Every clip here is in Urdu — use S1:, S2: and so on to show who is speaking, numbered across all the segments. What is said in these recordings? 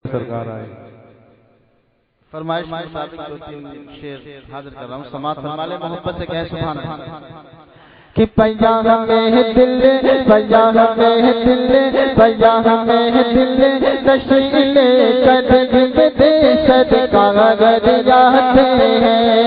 S1: سرکار آئے
S2: فرمائش کے مطابق جو تین شعر حاضر کر رہا ہوں، سماعت فرما لے، محبت سے کہے سبحان اللہ۔ کہ پیام میں دل پیام میں دل پیام میں دل تشکیل قدم دے صدقہ غریاتے ہیں،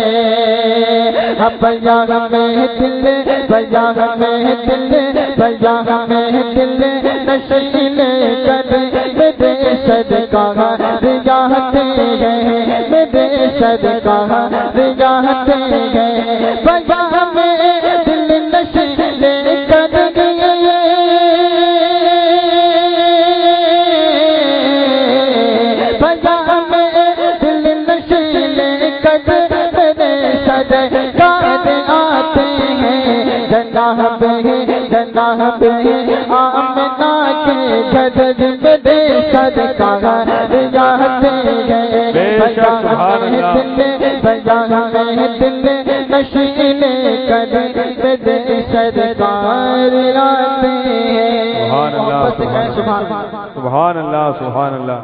S2: پیام میں دل پیام میں دل پیام میں دل تشکیل قدم دے صدقہ غریاتے ہیں، دے صدقہ غریاتے ہیں، پیام میں جناب آمنہ کے جذب دے صدقہ غریاتے ہیں، بیان میں دل نشیل قدم دے صدقہ غریاتے ہیں۔
S1: سبحان اللہ سبحان اللہ۔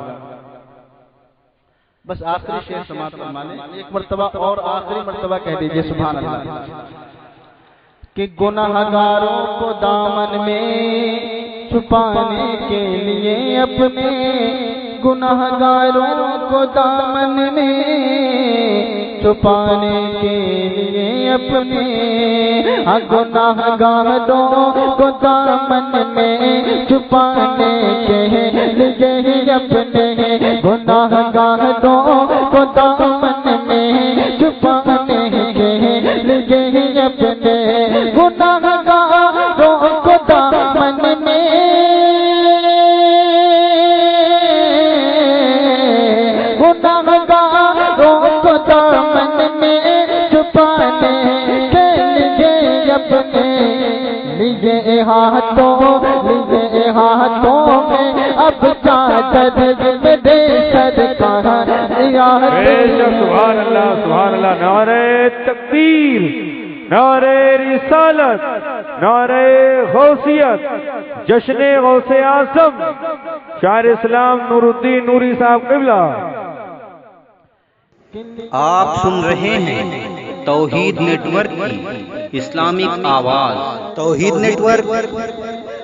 S2: بس آخری شعر سماعت فرما لیں، ایک مرتبہ اور آخری مرتبہ کہہ دیجئے سبحان اللہ۔ کہ گناہگاروں کو دامن میں چھپانے کے لیے اپنے، گناہگاروں کو دامن میں چھپانے کے لیے اپنے، گناہگاروں کو دامن میں چھپانے کے لیے اپنے، گناہگاروں کو دامن میں چھپانے کے لیے اپنے، گناہگاروں کو دامن میں گناہگاروں کو دامن میں چھپانے کے لیے اپنے، لیے ہاتھوں میں اب چادر دے صدقہ غریاتے ہیں۔
S1: سبحان اللہ سبحان اللہ۔ نعرہ تکبیر، نعرہ رسالت، نعرہ غوثیت، جشن غوث اعظم شاعر اسلام نور الدین نوری صاحب قبلہ۔
S3: آپ سن رہے ہیں توحید نیٹ ورک کی اسلامک آواز، Tauheed network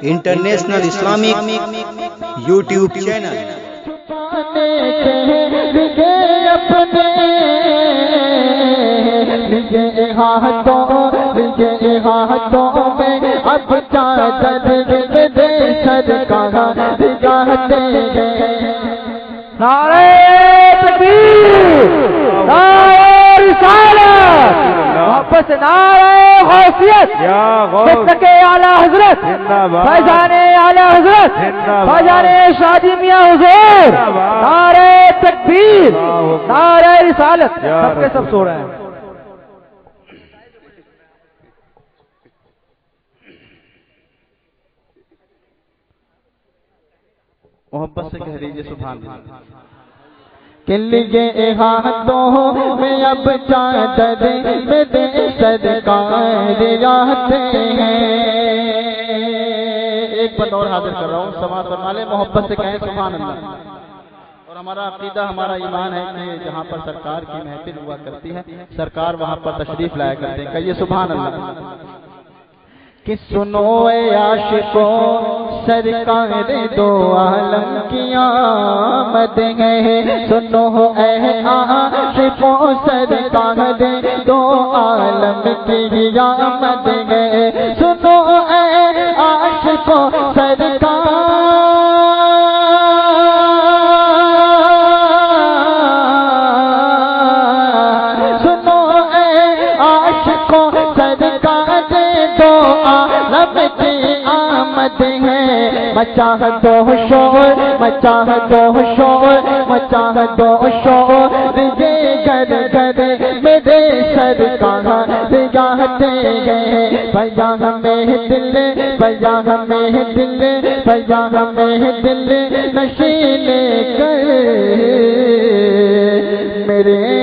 S3: international Islamic YouTube channel.
S2: ہاتھوں میں اب چادر دے صدقہ غریاتے ہیں۔
S1: نعرہ تکبیر، نعرہ رسالت، واپس نعرہ غوثیت، مطلق اعلی حضرت، فیضان اعلی حضرت، فیضان شادی میاں حضور، نعرہ تکبیر، نعرہ رسالت۔ سب کے سب سو رہے ہیں۔
S2: محبت سے کہہ دیجئے سبحان اللہ۔ کہ لیے ہاتھوں میں اب چادر دے صدقہ غریاتے ہیں۔ ایک بات اور حاضر کر رہا ہوں، سماعت فرما لیں، محبت سے کہیں سبحان اللہ۔ اور ہمارا عقیدہ، ہمارا ایمان ہے کہ جہاں پر سرکار کی محفل ہوا کرتی ہے، سرکار وہاں پر تشریف لایا کرتے ہیں۔ کہیے سبحان اللہ۔ کہ سنو اے عاشقوں سرکار دو عالم کی آمد ہے، سنو اے عاشقوں سرکار دو عالم کی آمد ہے، سنو اے عاشقوں سرکار، سنو اے عاشقوں سرکار دو عالم کی آمد ہے، مچا دو شور، مچا دو شور، مچا دو شور، یہ گر گر میرے سرکار غریاتے ہیں، بیان میں دل بیان میں دل بیان میں دل نشیل کر میرے